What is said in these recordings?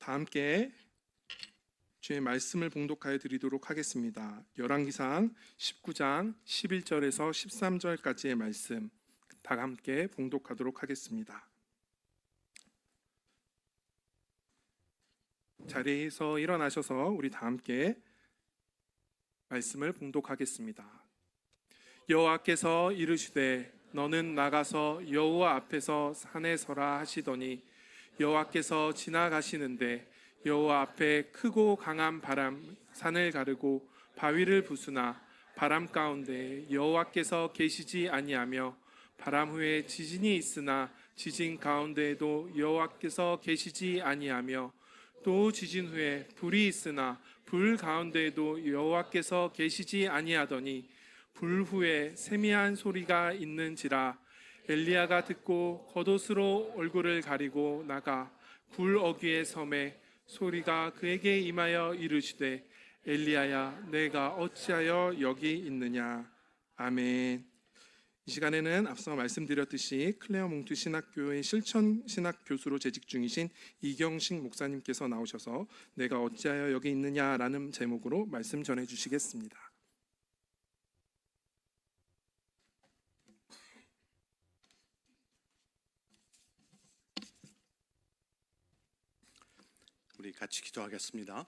다 함께 주의 말씀을 봉독하여 드리도록 하겠습니다. 열왕기상 19장 11절에서 13절까지의 말씀 다 함께 봉독하도록 하겠습니다. 자리에서 일어나셔서 우리 다 함께 말씀을 봉독하겠습니다. 여호와께서 이르시되 너는 나가서 여호와 앞에서 산에 서라 하시더니 여호와께서 지나가시는데 여호와 앞에 크고 강한 바람 산을 가르고 바위를 부수나 바람 가운데 여호와께서 계시지 아니하며 바람 후에 지진이 있으나 지진 가운데에도 여호와께서 계시지 아니하며 또 지진 후에 불이 있으나 불 가운데에도 여호와께서 계시지 아니하더니 불 후에 세미한 소리가 있는지라 엘리야가 듣고 겉옷으로 얼굴을 가리고 나가 불 어귀의 섬에 소리가 그에게 임하여 이르시되 엘리야야 내가 어찌하여 여기 있느냐. 아멘. 이 시간에는 앞서 말씀드렸듯이 클레어 몽투 신학교의 실천 신학 교수로 재직 중이신 이경식 목사님께서 나오셔서 내가 어찌하여 여기 있느냐라는 제목으로 말씀 전해 주시겠습니다. 우리 같이 기도하겠습니다.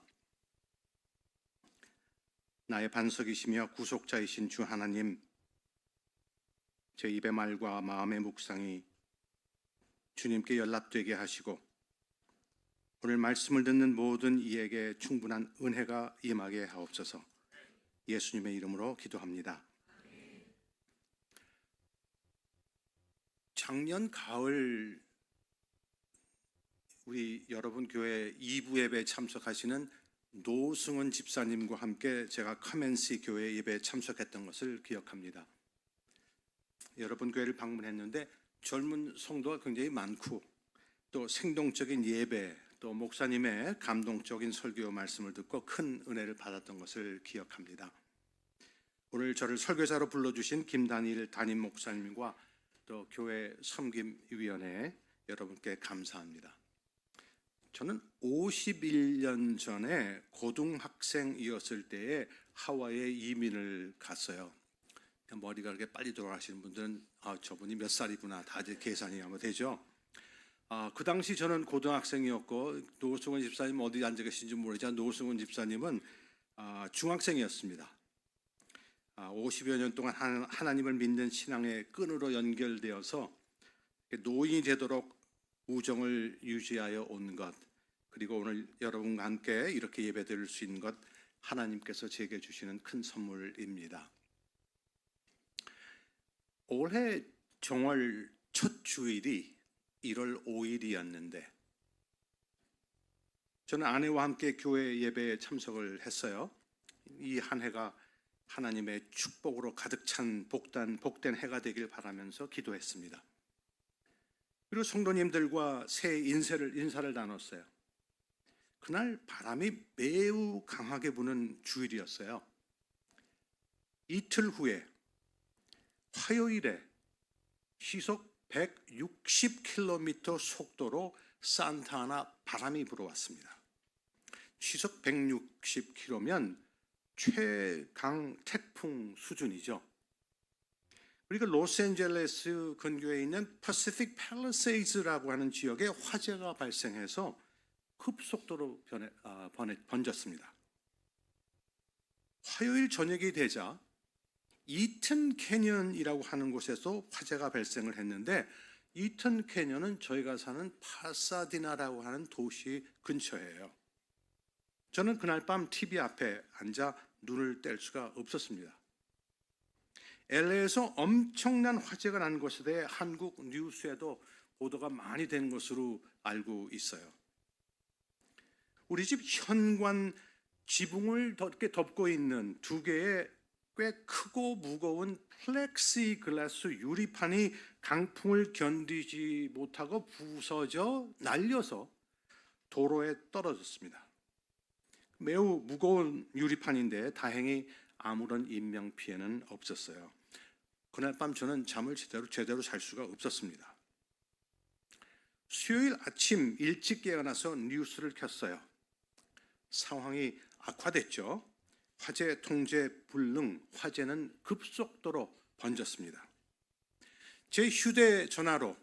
나의 반석이시며 구속자이신 주 하나님, 제 입의 말과 마음의 묵상이 주님께 연락되게 하시고 오늘 말씀을 듣는 모든 이에게 충분한 은혜가 임하게 하옵소서. 예수님의 이름으로 기도합니다. 작년 가을 우리 여러분 교회 2부 예배에 참석하시는 노승원 집사님과 함께 제가 카멘시 교회 예배에 참석했던 것을 기억합니다. 여러분 교회를 방문했는데 젊은 성도가 굉장히 많고 또 생동적인 예배, 또 목사님의 감동적인 설교 말씀을 듣고 큰 은혜를 받았던 것을 기억합니다. 오늘 저를 설교자로 불러주신 김단일 담임 목사님과 또 교회 섬김위원회 여러분께 감사합니다. 저는 51년 전에 고등학생이었을 때에 하와이에 이민을 갔어요. 머리가 그렇게 빨리 돌아가시는 분들은 저분이 몇 살이구나 다들 계산이 아마 되죠. 그 당시 저는 고등학생이었고 노승원 집사님 어디 앉아 계신지 모르지만 노승원 집사님은 중학생이었습니다. 50여 년 동안 하나님을 믿는 신앙의 끈으로 연결되어서 노인이 되도록 우정을 유지하여 온 것, 그리고 오늘 여러분과 함께 이렇게 예배드릴 수 있는 것 하나님께서 제게 주시는 큰 선물입니다. 올해 정월 첫 주일이 1월 5일이었는데 저는 아내와 함께 교회 예배에 참석을 했어요. 이 한 해가 하나님의 축복으로 가득 찬 복된 해가 되길 바라면서 기도했습니다. 그리고 성도님들과 새 인사를 나눴어요. 그날 바람이 매우 강하게 부는 주일이었어요. 이틀 후에 화요일에 시속 160km 속도로 산타아나 바람이 불어왔습니다. 시속 160km면 최강 태풍 수준이죠. 그리고 로스앤젤레스 근교에 있는 퍼시픽 팰리세이드라고 하는 지역에 화재가 발생해서 급속도로 번졌습니다. 화요일 저녁이 되자 이튼 캐년이라고 하는 곳에서 화재가 발생을 했는데 이튼 캐년은 저희가 사는 파사디나라고 하는 도시 근처예요. 저는 그날 밤 TV 앞에 앉아 눈을 뗄 수가 없었습니다. LA에서 엄청난 화재가 난 것에 대해 한국 뉴스에도 보도가 많이 된 것으로 알고 있어요. 우리 집 현관 지붕을 이렇게 덮고 있는 두 개의 꽤 크고 무거운 플렉시글라스 유리판이 강풍을 견디지 못하고 부서져 날려서 도로에 떨어졌습니다. 매우 무거운 유리판인데 다행히 아무런 인명피해는 없었어요. 그날 밤 저는 잠을 제대로 잘 수가 없었습니다. 수요일 아침 일찍 깨어나서 뉴스를 켰어요. 상황이 악화됐죠. 화재 통제 불능, 화재는 급속도로 번졌습니다. 제 휴대전화로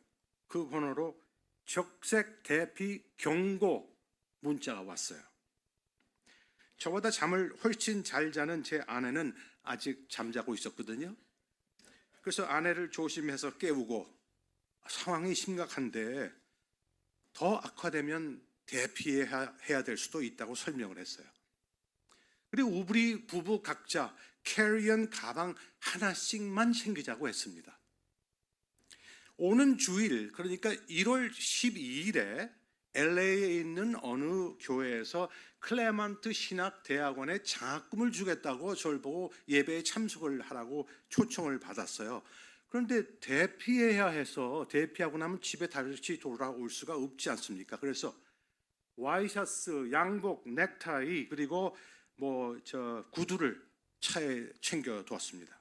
그 번호로 적색 대피 경고 문자가 왔어요. 저보다 잠을 훨씬 잘 자는 제 아내는 아직 잠자고 있었거든요. 그래서 아내를 조심해서 깨우고 상황이 심각한데 더 악화되면 대피해야 될 수도 있다고 설명을 했어요. 그리고 우리 부부 각자 캐리언 가방 하나씩만 챙기자고 했습니다. 오는 주일, 그러니까 1월 12일에 LA에 있는 어느 교회에서 클레먼트 신학대학원에 장학금을 주겠다고 저를 보고 예배에 참석을 하라고 초청을 받았어요. 그런데 대피해야 해서 대피하고 나면 집에 다시 돌아올 수가 없지 않습니까? 그래서 와이셔츠, 양복, 넥타이 그리고 구두를 차에 챙겨두었습니다.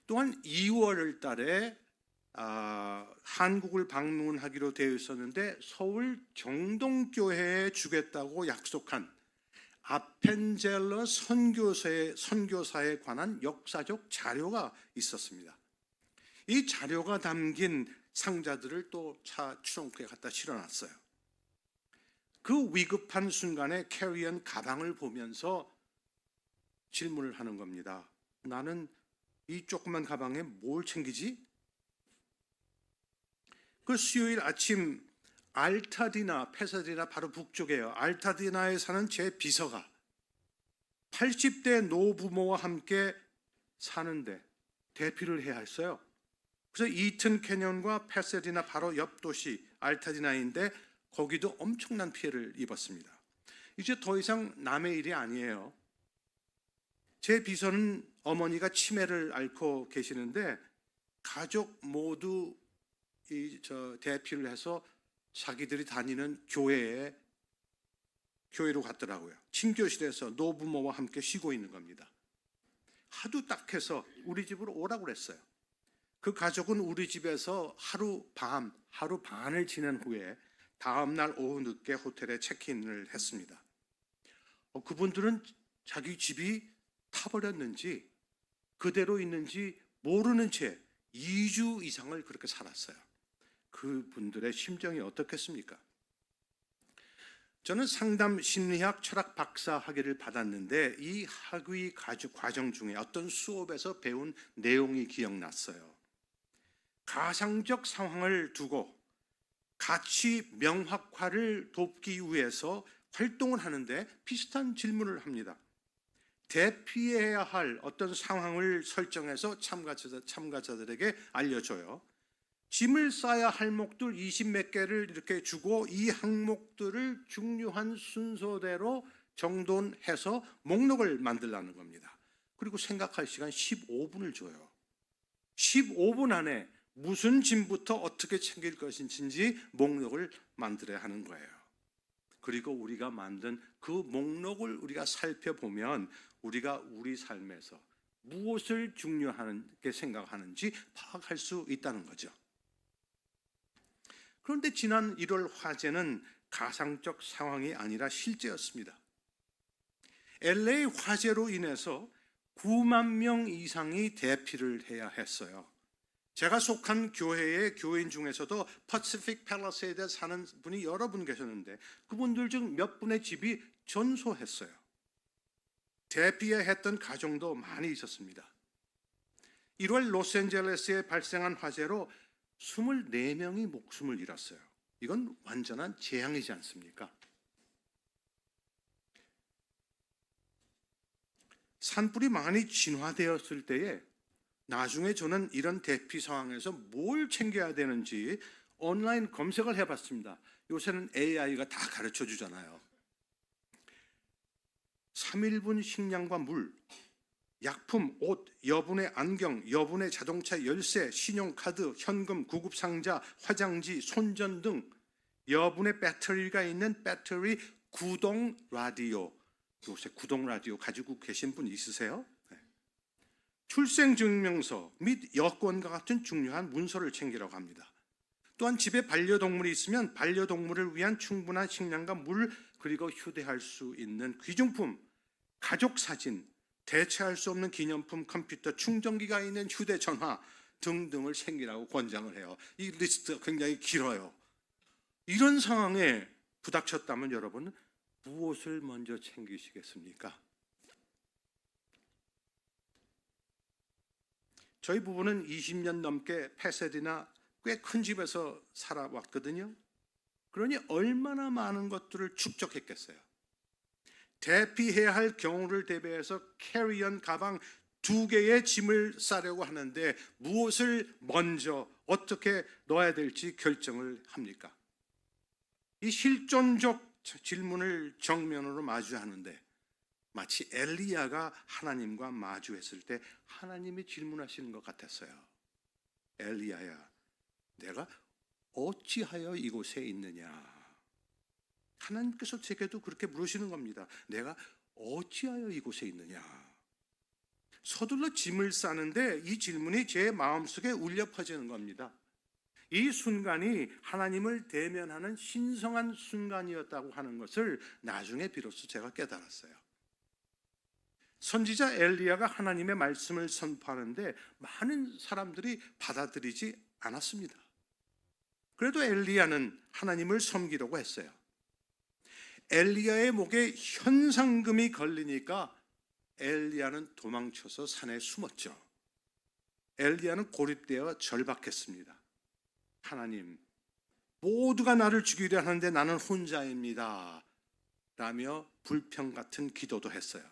또한 2월 달에 한국을 방문하기로 되어 있었는데 서울 정동교회에 주겠다고 약속한 아펜젤러 선교사에 관한 역사적 자료가 있었습니다. 이 자료가 담긴 상자들을 또 차 트렁크에 갖다 실어놨어요. 그 위급한 순간에 캐리언 가방을 보면서 질문을 하는 겁니다. 나는 이 조그만 가방에 뭘 챙기지? 그 수요일 아침 알타디나, 페사디나 바로 북쪽이에요. 알타디나에 사는 제 비서가 80대 노부모와 함께 사는데 대피를 해야 했어요. 그래서 이튼 캐년과 페사디나 바로 옆 도시 알타디나인데 거기도 엄청난 피해를 입었습니다. 이제 더 이상 남의 일이 아니에요. 제 비서는 어머니가 치매를 앓고 계시는데 가족 모두 대피를 해서 자기들이 다니는 교회로 갔더라고요. 친교실에서 노부모와 함께 쉬고 있는 겁니다. 하도 딱해서 우리 집으로 오라고 그랬어요. 그 가족은 우리 집에서 하루 반을 지낸 후에 다음 날 오후 늦게 호텔에 체크인을 했습니다. 그분들은 자기 집이 타버렸는지 그대로 있는지 모르는 채 2주 이상을 그렇게 살았어요. 그분들의 심정이 어떻겠습니까? 저는 상담 심리학 철학 박사 학위를 받았는데 이 학위 과정 중에 어떤 수업에서 배운 내용이 기억났어요. 가상적 상황을 두고 가치 명확화를 돕기 위해서 활동을 하는데 비슷한 질문을 합니다. 대피해야 할 어떤 상황을 설정해서 참가자들에게 알려줘요. 짐을 싸야 할 목들 20몇 개를 이렇게 주고 이 항목들을 중요한 순서대로 정돈해서 목록을 만들라는 겁니다. 그리고 생각할 시간 15분을 줘요. 15분 안에 무슨 짐부터 어떻게 챙길 것인지 목록을 만들어야 하는 거예요. 그리고 우리가 만든 그 목록을 우리가 살펴보면 우리가 우리 삶에서 무엇을 중요하게 생각하는지 파악할 수 있다는 거죠. 그런데 지난 1월 화재는 가상적 상황이 아니라 실제였습니다. LA 화재로 인해서 9만 명 이상이 대피를 해야 했어요. 제가 속한 교회의 교인 중에서도 퍼시픽 팰리세이드에 사는 분이 여러 분 계셨는데 그분들 중 몇 분의 집이 전소했어요. 대피해야 했던 가정도 많이 있었습니다. 1월 로스앤젤레스에 발생한 화재로 24명이 목숨을 잃었어요. 이건 완전한 재앙이지 않습니까? 산불이 많이 진화되었을 때에 나중에 저는 이런 대피 상황에서 뭘 챙겨야 되는지 온라인 검색을 해봤습니다. 요새는 AI가 다 가르쳐 주잖아요. 3일분 식량과 물, 약품, 옷, 여분의 안경, 여분의 자동차 열쇠, 신용카드, 현금, 구급상자, 화장지, 손전 등 여분의 배터리가 있는 배터리 구동 라디오. 요새 구동 라디오 가지고 계신 분 있으세요? 네. 출생증명서 및 여권과 같은 중요한 문서를 챙기라고 합니다. 또한 집에 반려동물이 있으면 반려동물을 위한 충분한 식량과 물, 그리고 휴대할 수 있는 귀중품, 가족 사진, 대체할 수 없는 기념품, 컴퓨터, 충전기가 있는 휴대전화 등등을 챙기라고 권장을 해요. 이 리스트가 굉장히 길어요. 이런 상황에 부닥쳤다면 여러분, 무엇을 먼저 챙기시겠습니까? 저희 부부는 20년 넘게 패세디나 꽤 큰 집에서 살아왔거든요. 그러니 얼마나 많은 것들을 축적했겠어요. 대피해야 할 경우를 대비해서 캐리언 가방 2개의 짐을 싸려고 하는데 무엇을 먼저 어떻게 넣어야 될지 결정을 합니까? 이 실존적 질문을 정면으로 마주하는데 마치 엘리야가 하나님과 마주했을 때 하나님이 질문하시는 것 같았어요. 엘리야야, 내가 어찌하여 이곳에 있느냐? 하나님께서 제게도 그렇게 물으시는 겁니다. 내가 어찌하여 이곳에 있느냐? 서둘러 짐을 싸는데 이 질문이 제 마음속에 울려 퍼지는 겁니다. 이 순간이 하나님을 대면하는 신성한 순간이었다고 하는 것을 나중에 비로소 제가 깨달았어요. 선지자 엘리야가 하나님의 말씀을 선포하는데 많은 사람들이 받아들이지 않았습니다. 그래도 엘리야는 하나님을 섬기려고 했어요. 엘리야의 목에 현상금이 걸리니까 엘리야는 도망쳐서 산에 숨었죠. 엘리야는 고립되어 절박했습니다. 하나님, 모두가 나를 죽이려 하는데 나는 혼자입니다 라며 불평 같은 기도도 했어요.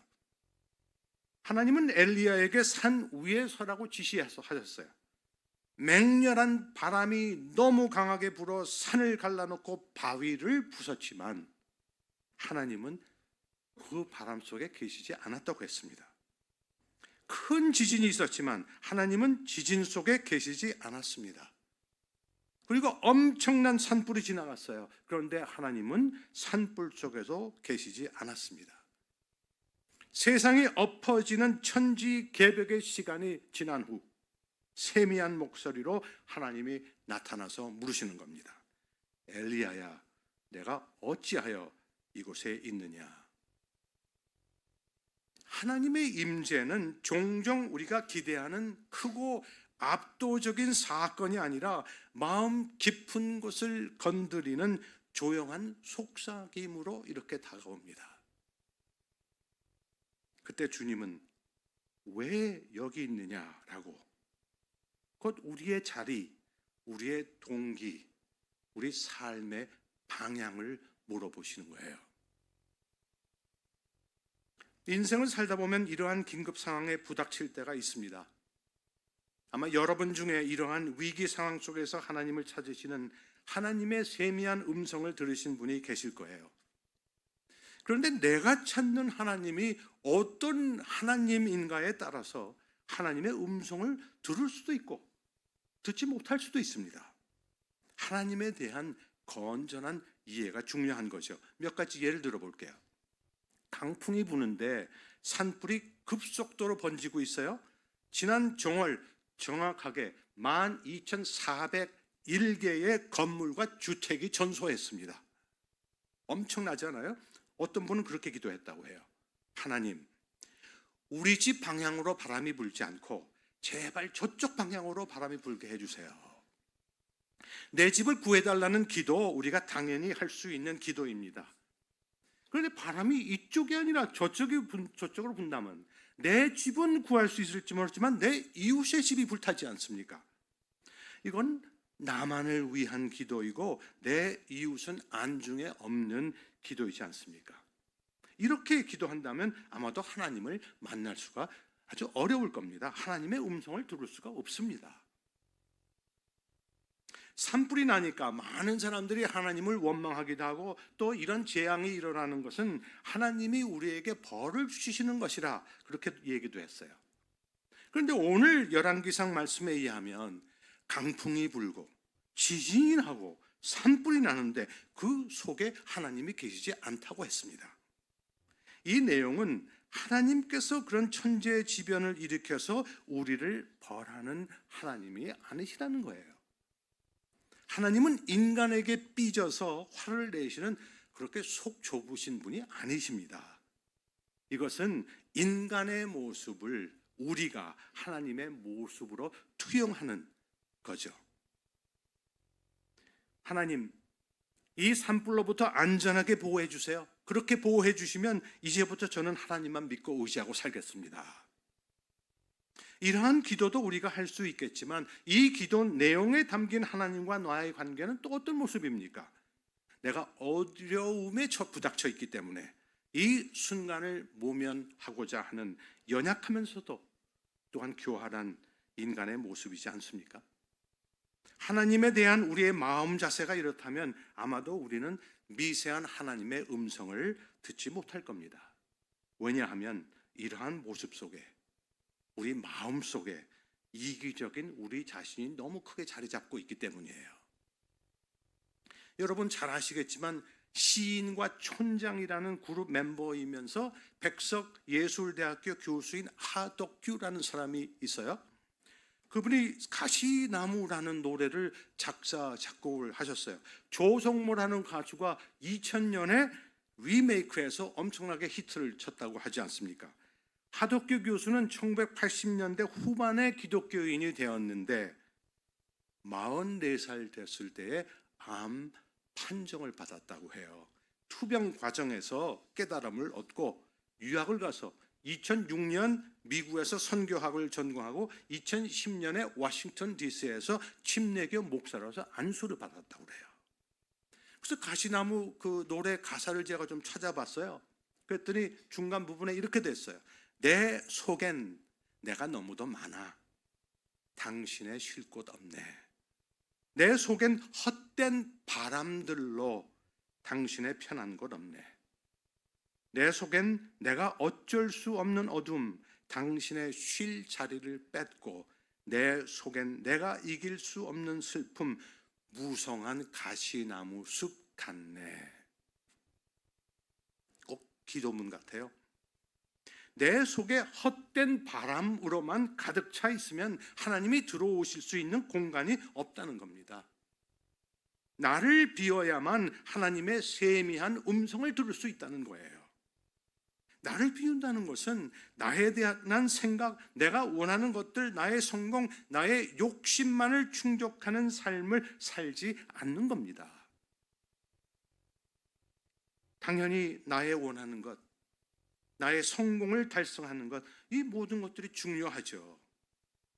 하나님은 엘리야에게 산 위에 서라고 지시하셨어요. 맹렬한 바람이 너무 강하게 불어 산을 갈라놓고 바위를 부쉈지만 하나님은 그 바람 속에 계시지 않았다고 했습니다. 큰 지진이 있었지만 하나님은 지진 속에 계시지 않았습니다. 그리고 엄청난 산불이 지나갔어요. 그런데 하나님은 산불 속에도 계시지 않았습니다. 세상이 엎어지는 천지개벽의 시간이 지난 후 세미한 목소리로 하나님이 나타나서 물으시는 겁니다. 엘리야야, 내가 어찌하여 이곳에 있느냐? 하나님의 임재는 종종 우리가 기대하는 크고 압도적인 사건이 아니라 마음 깊은 곳을 건드리는 조용한 속삭임으로 이렇게 다가옵니다. 그때 주님은 왜 여기 있느냐라고 곧 우리의 자리, 우리의 동기, 우리 삶의 방향을 물어보시는 거예요. 인생을 살다 보면 이러한 긴급 상황에 부닥칠 때가 있습니다. 아마 여러분 중에 이러한 위기 상황 속에서 하나님을 찾으시는 하나님의 세미한 음성을 들으신 분이 계실 거예요. 그런데 내가 찾는 하나님이 어떤 하나님인가에 따라서 하나님의 음성을 들을 수도 있고 듣지 못할 수도 있습니다. 하나님에 대한 건전한 이해가 중요한 거죠. 몇 가지 예를 들어볼게요. 강풍이 부는데 산불이 급속도로 번지고 있어요. 지난 정월 정확하게 12,401개의 건물과 주택이 전소했습니다. 엄청나지 않아요? 어떤 분은 그렇게 기도했다고 해요. 하나님, 우리 집 방향으로 바람이 불지 않고 제발 저쪽 방향으로 바람이 불게 해주세요. 내 집을 구해달라는 기도, 우리가 당연히 할 수 있는 기도입니다. 그런데 바람이 이쪽이 아니라 저쪽으로 분다면 내 집은 구할 수 있을지 모르지만 내 이웃의 집이 불타지 않습니까? 이건 나만을 위한 기도이고 내 이웃은 안중에 없는 기도이지 않습니까? 이렇게 기도한다면 아마도 하나님을 만날 수가 아주 어려울 겁니다. 하나님의 음성을 들을 수가 없습니다. 산불이 나니까 많은 사람들이 하나님을 원망하기도 하고 또 이런 재앙이 일어나는 것은 하나님이 우리에게 벌을 주시는 것이라 그렇게 얘기도 했어요. 그런데 오늘 열왕기상 말씀에 의하면 강풍이 불고 지진이 나고 산불이 나는데 그 속에 하나님이 계시지 않다고 했습니다. 이 내용은 하나님께서 그런 천재지변을 일으켜서 우리를 벌하는 하나님이 아니시라는 거예요. 하나님은 인간에게 삐져서 화를 내시는 그렇게 속 좁으신 분이 아니십니다. 이것은 인간의 모습을 우리가 하나님의 모습으로 투영하는 거죠. 하나님, 이 산불로부터 안전하게 보호해 주세요. 그렇게 보호해 주시면 이제부터 저는 하나님만 믿고 의지하고 살겠습니다. 이러한 기도도 우리가 할 수 있겠지만 이 기도 내용에 담긴 하나님과 나의 관계는 또 어떤 모습입니까? 내가 어려움에 부닥쳐 있기 때문에 이 순간을 모면하고자 하는 연약하면서도 또한 교활한 인간의 모습이지 않습니까? 하나님에 대한 우리의 마음 자세가 이렇다면 아마도 우리는 미세한 하나님의 음성을 듣지 못할 겁니다. 왜냐하면 이러한 모습 속에 우리 마음 속에 이기적인 우리 자신이 너무 크게 자리 잡고 있기 때문이에요. 여러분 잘 아시겠지만 시인과 촌장이라는 그룹 멤버이면서 백석예술대학교 교수인 하덕규라는 사람이 있어요. 그분이 가시나무라는 노래를 작사, 작곡을 하셨어요. 조성모라는 가수가 2000년에 리메이크해서 엄청나게 히트를 쳤다고 하지 않습니까? 하덕규 교수는 1980년대 후반에 기독교인이 되었는데 44살 됐을 때에 암 판정을 받았다고 해요. 투병 과정에서 깨달음을 얻고 유학을 가서 2006년 미국에서 선교학을 전공하고 2010년에 워싱턴 DC에서 침례교 목사로서 안수를 받았다고 그래요. 그래서 가시나무 그 노래 가사를 제가 좀 찾아봤어요. 그랬더니 중간 부분에 이렇게 됐어요. 내 속엔 내가 너무도 많아. 당신의 쉴 곳 없네. 내 속엔 헛된 바람들로 당신의 편한 곳 없네. 내 속엔 내가 어쩔 수 없는 어둠, 당신의 쉴 자리를 뺏고 내 속엔 내가 이길 수 없는 슬픔, 무성한 가시나무 숲 같네. 꼭 기도문 같아요. 내 속에 헛된 바람으로만 가득 차 있으면 하나님이 들어오실 수 있는 공간이 없다는 겁니다. 나를 비워야만 하나님의 세미한 음성을 들을 수 있다는 거예요. 나를 비운다는 것은 나에 대한 생각, 내가 원하는 것들, 나의 성공, 나의 욕심만을 충족하는 삶을 살지 않는 겁니다. 당연히 나의 원하는 것, 나의 성공을 달성하는 것, 이 모든 것들이 중요하죠.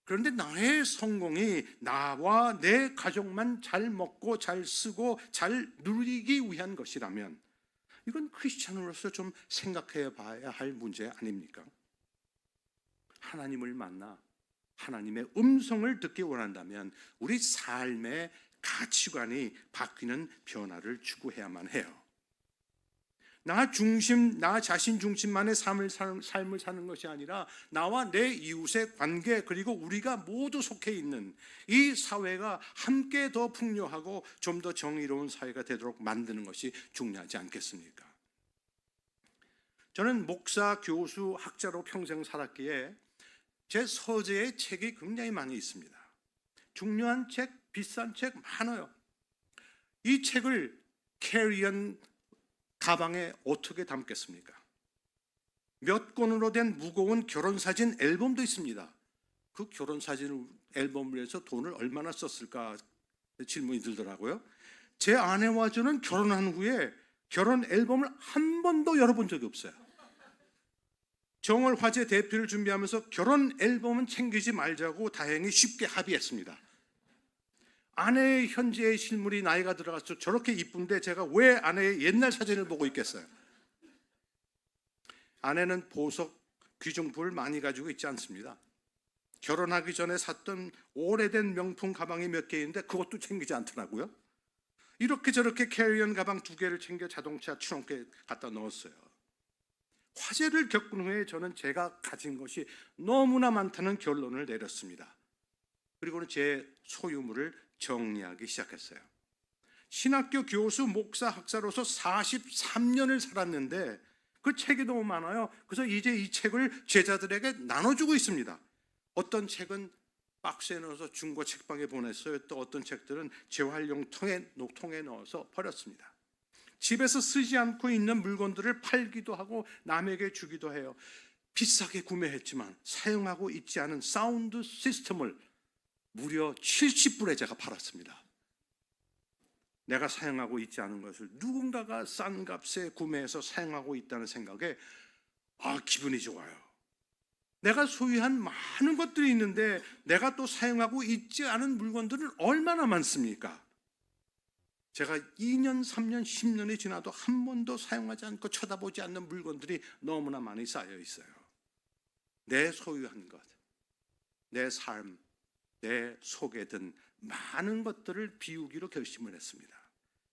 그런데 나의 성공이 나와 내 가족만 잘 먹고 잘 쓰고 잘 누리기 위한 것이라면 이건 크리스찬으로서 좀 생각해 봐야 할 문제 아닙니까? 하나님을 만나 하나님의 음성을 듣기 원한다면 우리 삶의 가치관이 바뀌는 변화를 추구해야만 해요. 나 자신 중심만의 삶을 사는 것이 아니라 나와 내 이웃의 관계, 그리고 우리가 모두 속해 있는 이 사회가 함께 더 풍요하고 좀 더 정의로운 사회가 되도록 만드는 것이 중요하지 않겠습니까? 저는 목사, 교수, 학자로 평생 살았기에 제 서재에 책이 굉장히 많이 있습니다. 중요한 책, 비싼 책 많아요. 이 책을 캐리언 가방에 어떻게 담겠습니까? 몇 권으로 된 무거운 결혼사진 앨범도 있습니다. 그 결혼사진 앨범을 해서 돈을 얼마나 썼을까 질문이 들더라고요. 제 아내와 저는 결혼한 후에 결혼 앨범을 한 번도 열어본 적이 없어요. 정월화재 대표를 준비하면서 결혼 앨범은 챙기지 말자고 다행히 쉽게 합의했습니다. 아내의 현재의 실물이 나이가 들어가서 저렇게 이쁜데 제가 왜 아내의 옛날 사진을 보고 있겠어요? 아내는 보석 귀중품을 많이 가지고 있지 않습니다. 결혼하기 전에 샀던 오래된 명품 가방이 몇 개 있는데 그것도 챙기지 않더라고요. 이렇게 저렇게 캐리언 가방 2개를 챙겨 자동차 트렁크에 갖다 넣었어요. 화재를 겪은 후에 저는 제가 가진 것이 너무나 많다는 결론을 내렸습니다. 그리고는 제 소유물을 정리하기 시작했어요. 신학교 교수, 목사, 학사로서 43년을 살았는데 그 책이 너무 많아요. 그래서 이제 이 책을 제자들에게 나눠주고 있습니다. 어떤 책은 박스에 넣어서 중고 책방에 보냈어요. 또 어떤 책들은 재활용 통에 넣어서 버렸습니다. 집에서 쓰지 않고 있는 물건들을 팔기도 하고 남에게 주기도 해요. 비싸게 구매했지만 사용하고 있지 않은 사운드 시스템을 무려 70불에 제가 팔았습니다. 내가 사용하고 있지 않은 것을 누군가가 싼 값에 구매해서 사용하고 있다는 생각에 기분이 좋아요. 내가 소유한 많은 것들이 있는데 내가 또 사용하고 있지 않은 물건들은 얼마나 많습니까? 제가 2년, 3년, 10년이 지나도 한 번도 사용하지 않고 쳐다보지 않는 물건들이 너무나 많이 쌓여 있어요. 내 소유한 것, 내 삶, 내 속에 든 많은 것들을 비우기로 결심을 했습니다.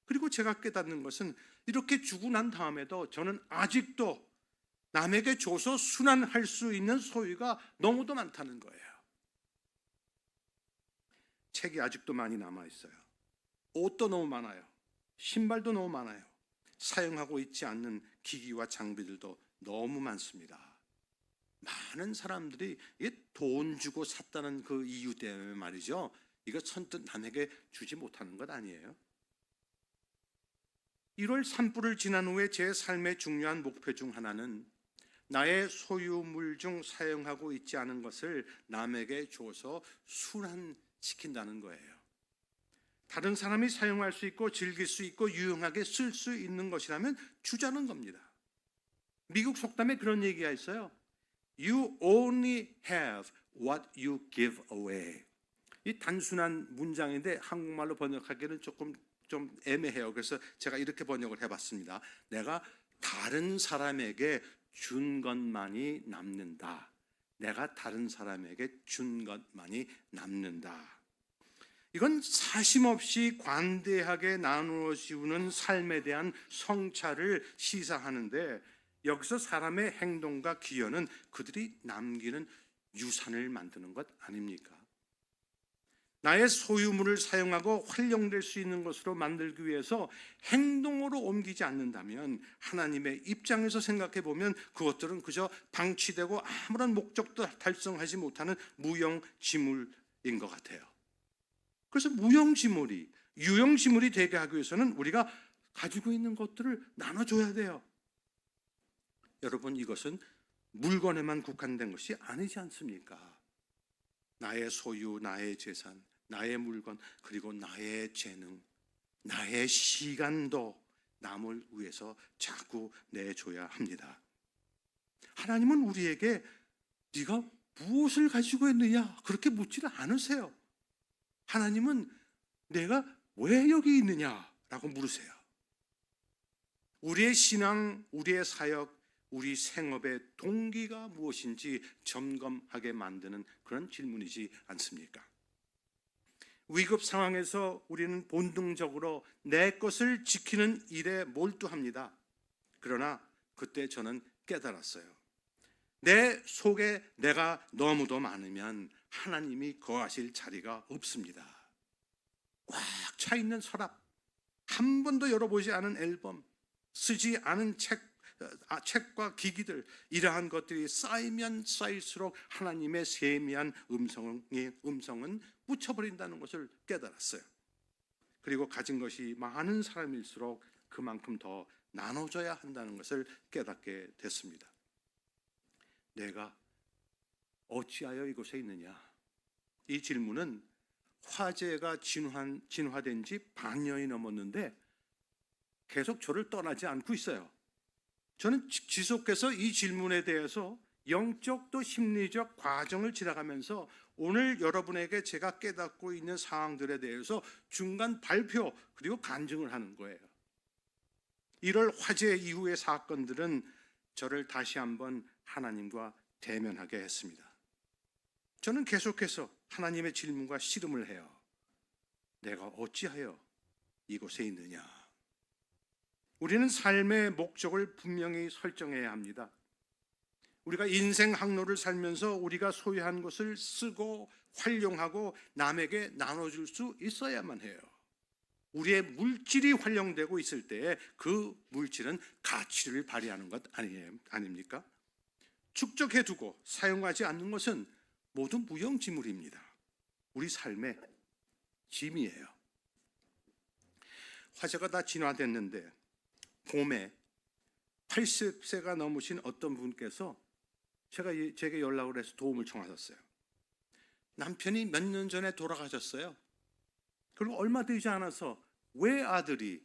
그리고 제가 깨닫는 것은 이렇게 주고 난 다음에도 저는 아직도 남에게 줘서 순환할 수 있는 소유가 너무도 많다는 거예요. 책이 아직도 많이 남아있어요. 옷도 너무 많아요. 신발도 너무 많아요. 사용하고 있지 않는 기기와 장비들도 너무 많습니다. 많은 사람들이 돈 주고 샀다는 그 이유 때문에 말이죠. 이거 선뜻 남에게 주지 못하는 것 아니에요? 1월 산불을 지난 후에 제 삶의 중요한 목표 중 하나는 나의 소유물 중 사용하고 있지 않은 것을 남에게 줘서 순환시킨다는 거예요. 다른 사람이 사용할 수 있고 즐길 수 있고 유용하게 쓸 수 있는 것이라면 주자는 겁니다. 미국 속담에 그런 얘기가 있어요. You only have what you give away. 이 단순한 문장인데 한국말로 번역하기는 조금 좀 애매해요. 그래서 제가 이렇게 번역을 해봤습니다. 내가 다른 사람에게 준 것만이 남는다. 내가 다른 사람에게 준 것만이 남는다. 이건 사심없이 관대하게 나누어 지우는 삶에 대한 성찰을 시사하는데 여기서 사람의 행동과 기여는 그들이 남기는 유산을 만드는 것 아닙니까? 나의 소유물을 사용하고 활용될 수 있는 것으로 만들기 위해서 행동으로 옮기지 않는다면 하나님의 입장에서 생각해 보면 그것들은 그저 방치되고 아무런 목적도 달성하지 못하는 무용지물인 것 같아요. 그래서 무용지물이 유용지물이 되게 하기 위해서는 우리가 가지고 있는 것들을 나눠줘야 돼요. 여러분, 이것은 물건에만 국한된 것이 아니지 않습니까? 나의 소유, 나의 재산, 나의 물건, 그리고 나의 재능, 나의 시간도 남을 위해서 자꾸 내줘야 합니다. 하나님은 우리에게 네가 무엇을 가지고 있느냐 그렇게 묻지를 않으세요. 하나님은 내가 왜 여기 있느냐라고 물으세요. 우리의 신앙, 우리의 사역, 우리 생업의 동기가 무엇인지 점검하게 만드는 그런 질문이지 않습니까? 위급 상황에서 우리는 본능적으로 내 것을 지키는 일에 몰두합니다. 그러나 그때 저는 깨달았어요. 내 속에 내가 너무도 많으면 하나님이 거하실 자리가 없습니다. 꽉 차 있는 서랍, 한 번도 열어보지 않은 앨범, 쓰지 않은 책과 기기들, 이러한 것들이 쌓이면 쌓일수록 하나님의 세미한 음성은 묻혀버린다는 것을 깨달았어요. 그리고 가진 것이 많은 사람일수록 그만큼 더 나눠줘야 한다는 것을 깨닫게 됐습니다. 내가 어찌하여 이곳에 있느냐? 이 질문은 화제가 진화된 지 반년이 넘었는데 계속 저를 떠나지 않고 있어요. 저는 지속해서 이 질문에 대해서 영적 또 심리적 과정을 지나가면서 오늘 여러분에게 제가 깨닫고 있는 사항들에 대해서 중간 발표 그리고 간증을 하는 거예요. 1월 화재 이후의 사건들은 저를 다시 한번 하나님과 대면하게 했습니다. 저는 계속해서 하나님의 질문과 씨름을 해요. 내가 어찌하여 이곳에 있느냐? 우리는 삶의 목적을 분명히 설정해야 합니다. 우리가 인생 항로를 살면서 우리가 소유한 것을 쓰고 활용하고 남에게 나눠줄 수 있어야만 해요. 우리의 물질이 활용되고 있을 때에 그 물질은 가치를 발휘하는 것 아닙니까? 축적해두고 사용하지 않는 것은 모두 무용지물입니다. 우리 삶의 짐이에요. 화재가 다 진화됐는데 봄에 80세가 넘으신 어떤 분께서 제게 연락을 해서 도움을 청하셨어요. 남편이 몇 년 전에 돌아가셨어요. 그리고 얼마 되지 않아서 외아들이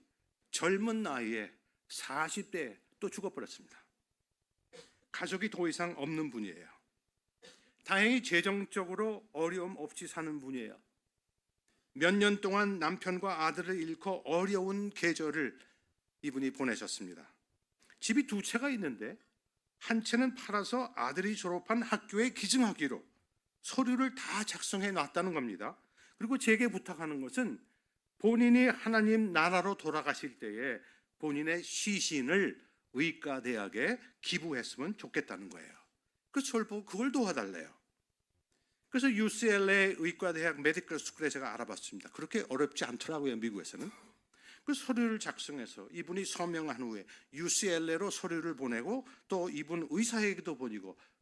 젊은 나이에 40대에 또 죽어버렸습니다. 가족이 더 이상 없는 분이에요. 다행히 재정적으로 어려움 없이 사는 분이에요. 몇 년 동안 남편과 아들을 잃고 어려운 계절을 이분이 보내셨습니다. 집이 두 채가 있는데 한 채는 팔아서 아들이 졸업한 학교에 기증하기로 서류를 다 작성해 놨다는 겁니다. 그리고 제게 부탁하는 것은 본인이 하나님 나라로 돌아가실 때에 본인의 시신을 의과대학에 기부했으면 좋겠다는 거예요. 그래서 저를 보고 그걸 도와달래요. 그래서 UCLA 의과대학 메디컬 스쿨에 제가 알아봤습니다. 그렇게 어렵지 않더라고요, 미국에서는. 그 서류를 작성해서 이분이 서명한 후에 UCLA로 서류를 보내고 또 이분 의사에게도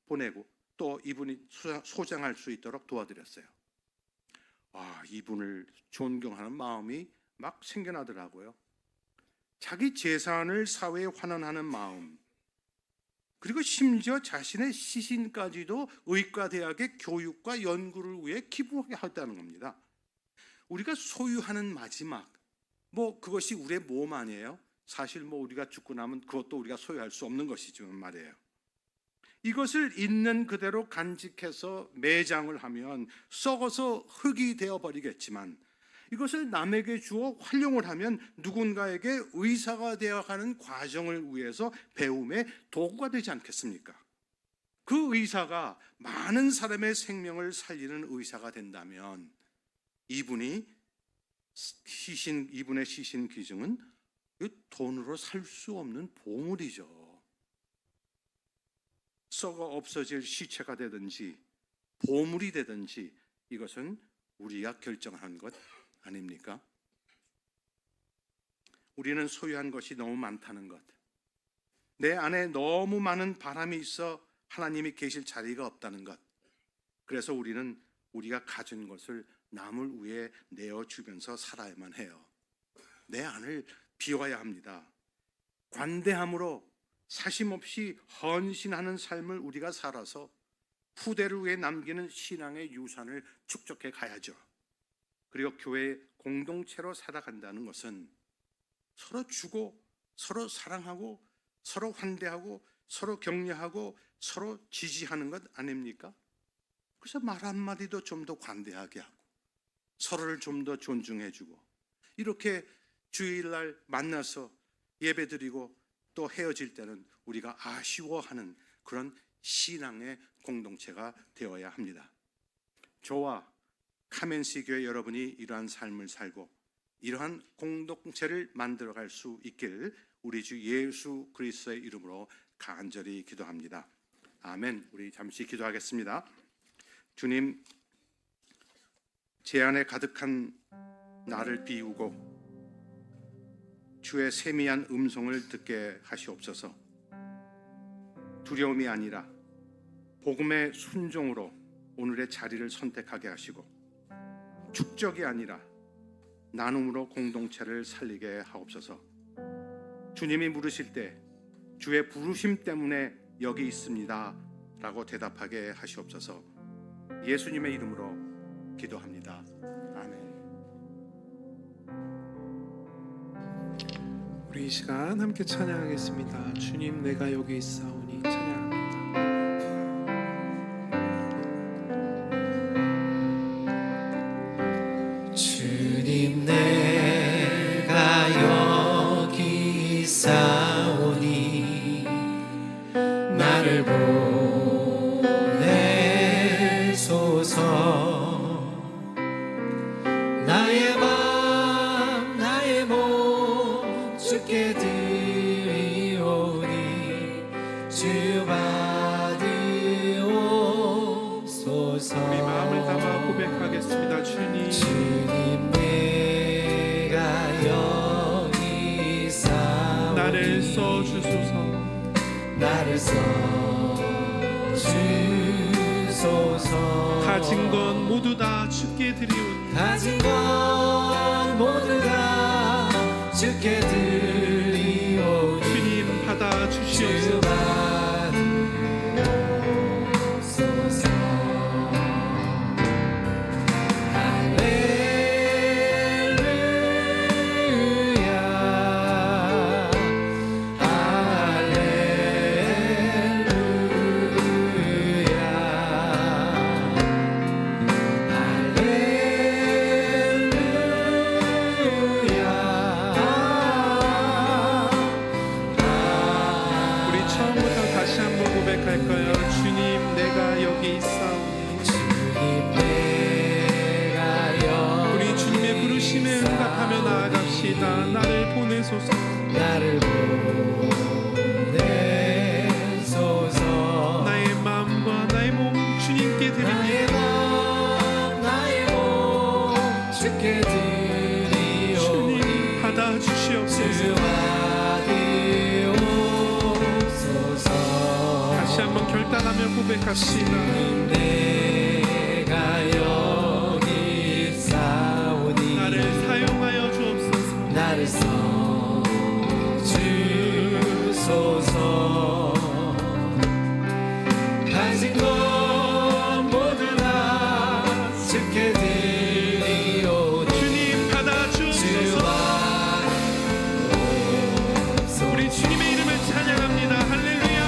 보내고 또 이분이 소장할 수 있도록 도와드렸어요. 이분을 존경하는 마음이 막 생겨나더라고요. 자기 재산을 사회에 환원하는 마음, 그리고 심지어 자신의 시신까지도 의과대학의 교육과 연구를 위해 기부하게 했다는 겁니다. 우리가 소유하는 마지막, 그것이 우리의 몸 아니에요? 사실 우리가 죽고 나면 그것도 우리가 소유할 수 없는 것이지만 말이에요. 이것을 있는 그대로 간직해서 매장을 하면 썩어서 흙이 되어버리겠지만 이것을 남에게 주어 활용을 하면 누군가에게 의사가 되어가는 과정을 위해서 배움의 도구가 되지 않겠습니까? 그 의사가 많은 사람의 생명을 살리는 의사가 된다면 이분의 시신 기증은 돈으로 살 수 없는 보물이죠. 썩어 없어질 시체가 되든지 보물이 되든지 이것은 우리가 결정하는 것 아닙니까? 우리는 소유한 것이 너무 많다는 것, 내 안에 너무 많은 바람이 있어 하나님이 계실 자리가 없다는 것, 그래서 우리는 우리가 가진 것을 남을 위해 내어주면서 살아야만 해요. 내 안을 비워야 합니다. 관대함으로 사심없이 헌신하는 삶을 우리가 살아서 후대를 위해 남기는 신앙의 유산을 축적해 가야죠. 그리고 교회 공동체로 살아간다는 것은 서로 주고 서로 사랑하고 서로 환대하고 서로 격려하고 서로 지지하는 것 아닙니까? 그래서 말 한마디도 좀 더 관대하게 하고 서로를 좀 더 존중해주고 이렇게 주일날 만나서 예배드리고 또 헤어질 때는 우리가 아쉬워하는 그런 신앙의 공동체가 되어야 합니다. 저와 카멘시 교회 여러분이 이러한 삶을 살고 이러한 공동체를 만들어갈 수 있길 우리 주 예수 그리스도의 이름으로 간절히 기도합니다. 아멘. 우리 잠시 기도하겠습니다. 주님, 제 안에 가득한 나를 비우고 주의 세미한 음성을 듣게 하시옵소서. 두려움이 아니라 복음의 순종으로 오늘의 자리를 선택하게 하시고 축적이 아니라 나눔으로 공동체를 살리게 하옵소서. 주님이 물으실 때 주의 부르심 때문에 여기 있습니다 라고 대답하게 하시옵소서. 예수님의 이름으로 기도합니다. 아멘. 우리 이 시간 함께 찬양하겠습니다. 주님 내가 여기 있사오니 찬양합니다. 주님 내가 여기 있사오니 나를 보내소서. 나의 맘 나의 몸 주께 드리오니 주 받으옵소서. 우리 마음을 담아 고백하겠습니다. 주님 내가 여기 있사오니 나를 써주소서. 나를 써주소서. 주소서. 가진 것 모두 다 주께 드리오니 가진 것 모두 다 주께 드리오니 주님 받아 주시옵소서. 주 받으옵소서. 할렐루야 우리 처음부터 다시 한번 고백할까요? 주님 내가 여기 있사오니. 주님 내가 우리 주님의 부르심에 응답하며 나아갑시다. 나를 보내소서. 나를 보내소서. 나의 마음과 나의 몸 주님께 나의 드립니다. 마음 나의 몸 주께 드리오니 주님 받아 주시옵소서. 주 받으옵소서. 다시 한번 결단하며 고백합시다. 내가 여기 있사오니 나를 사용하여 주옵소서. 나를 써 주소서. 가진 것 모두 다 주께 드리오니 주님 받아 주 주옵소서. 받으옵소서. 우리 주님의 이름을 찬양합니다. 할렐루야.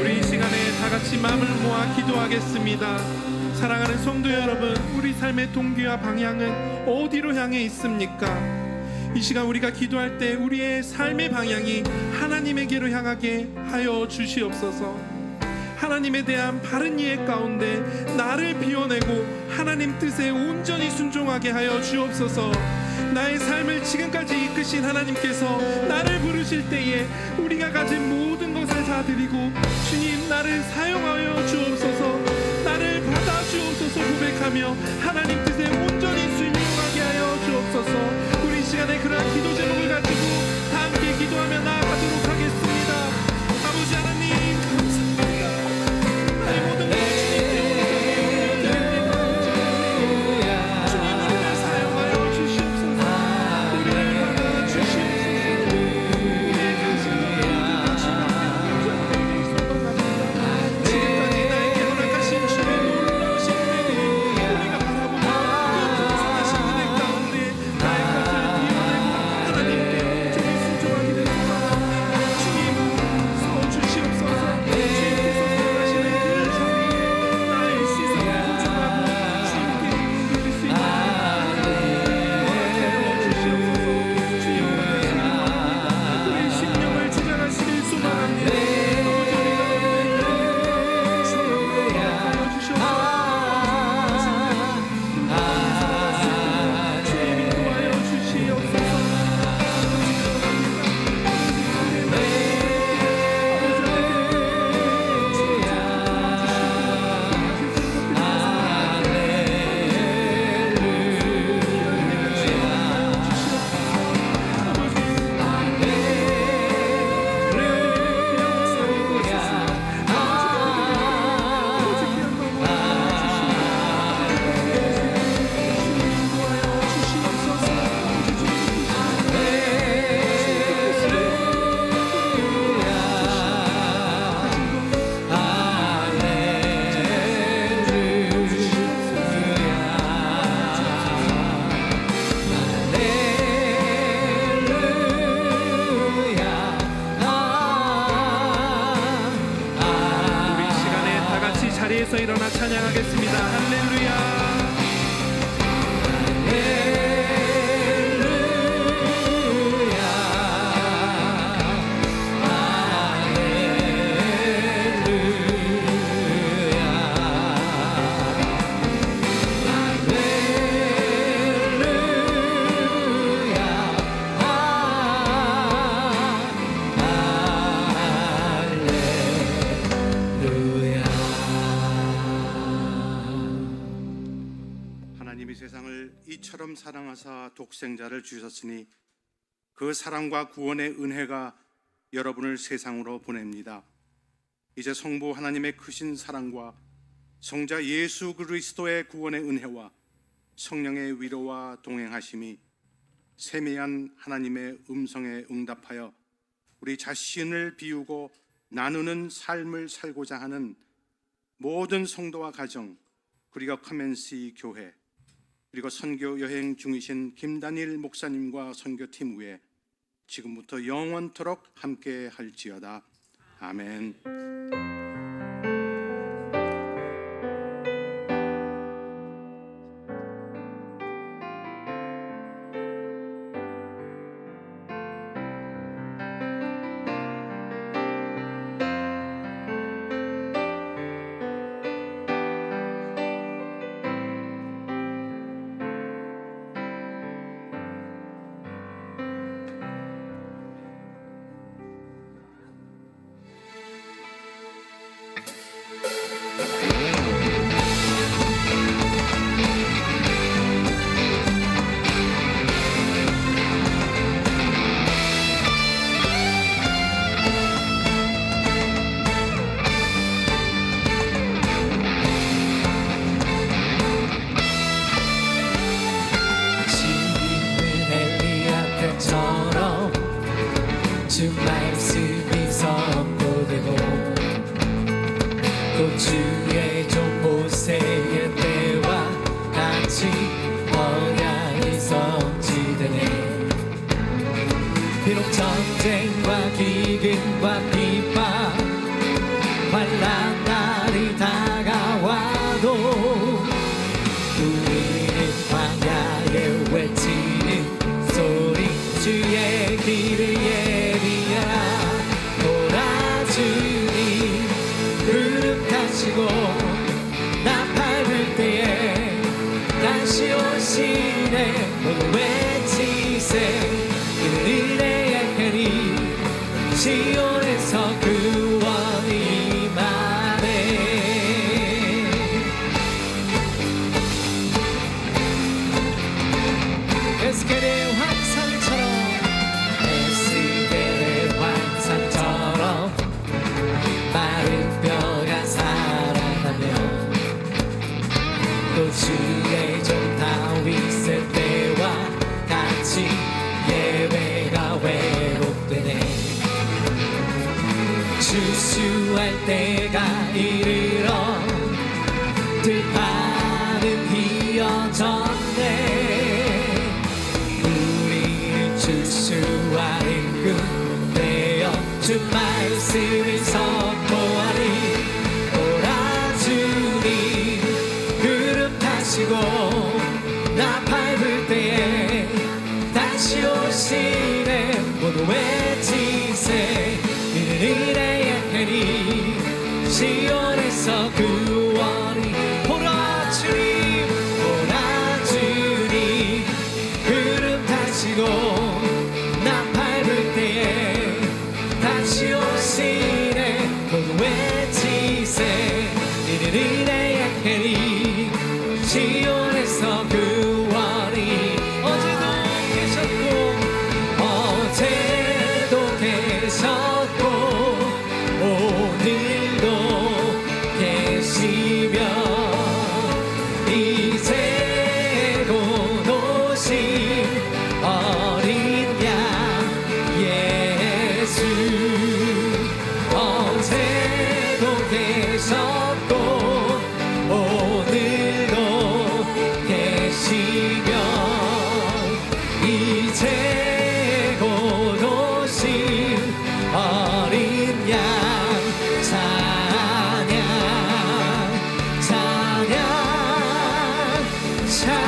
우리 이 시간에 다 같이 마음을 모아 기도하겠습니다. 사랑하는 성도 여러분, 우리 삶의 동기와 방향은 어디로 향해 있습니까? 이 시간 우리가 기도할 때 우리의 삶의 방향이 하나님에게로 향하게 하여 주시옵소서. 하나님에 대한 바른 이해 가운데 나를 비워내고 하나님 뜻에 온전히 순종하게 하여 주옵소서. 나의 삶을 지금까지 이끄신 하나님께서 나를 부르실 때에 우리가 가진 모든 것을 다 드리고 주님 나를 사용하여 주옵소서. 나를 받아 주옵소서 고백하며 하나님 뜻에 온전히 순종하게 하여 주옵소서. 우리 이 시간에 그러한 기도 제목을 가지고 다 함께 기도하며 나아가도록 하겠습니다. 아버지 하나님 감사합니다. 나의 모든 것 주님께 올려드립니다. 주님 우리를 사용하여 주시옵소서. 우리를 받아 주시옵소서. 우리의 가슴을 지금까지 나에게 허락하신 주의 놀라우신 은혜를 우리가 바라보고 그 풍성하신 은혜 가운데 나의 것을 비워내고 하나님께 온전히 순종하게 되는 바랍니다. 주님 서주시옵소서. 주님께서 선하시는 그 자리에 나의 시선을 고정하고 주님께 드릴 수 있는 허락하여 주시옵소서. 주여 허락하시는 우리 심령을 주장하시길 소망합니다. 아버지 우리가 오늘 주님 허락하여 주시옵소서. 주님이 도와여 주시옵소서. 우리 이 시간에 다 같이 자리에서 일어나 찬양하겠습니다. 할렐루야. 하나님이 세상을 이처럼 사랑하사 독생자를 주셨으니 그 사랑과 구원의 은혜가 여러분을 세상으로 보냅니다. 이제 성부 하나님의 크신 사랑과 성자 예수 그리스도의 구원의 은혜와 성령의 위로와 동행하심이 세미한 하나님의 음성에 응답하여 우리 자신을 비우고 나누는 삶을 살고자 하는 모든 성도와 가정, 그리고 커맨시 교회, 그리고 선교 여행 중이신 김단일 목사님과 선교팀 위에 지금부터 영원토록 함께 할지어다. 아멘. 주 말씀이 선포되고 또 주의 종 모세의 때와 같이 언약이 성취되네. 비록 전쟁과 기근과 비방 환난 날이 다가와도 우리는 광야에 외치는 소리 주의 길을 주님 그릇하시고 나 밟을 때에 다시 오시네. 모두 외치세 은혜의 해리 시온에서 구원이 임하네. 에스겔의 환상처럼 마른 뼈가 살아나며 또 주의 종 다윗의 때와 같이 예배가 회복되네. 추수할 때가 이르러 들판은 휘어졌네. 우리는 추수하는 금 되어 주 말씀을 선포하니 오라 주님 그릇하시고 나 밟을 때에 다시 오시네. 모두 외치세 은혜의 해리 시온에서 구원이 오라 주님 오라 주님 그릇하시고 나 밟을 때에 다시 오시네. 모두 외치세 은혜의 해리 시온에서 구원이 어제도 계셨고 오늘도 계시며 이제 곧 오실 어린 양 예수 어제도 계셨고 오늘도 계시며 이제 곧 오실 어린 양 찬양 찬양 찬양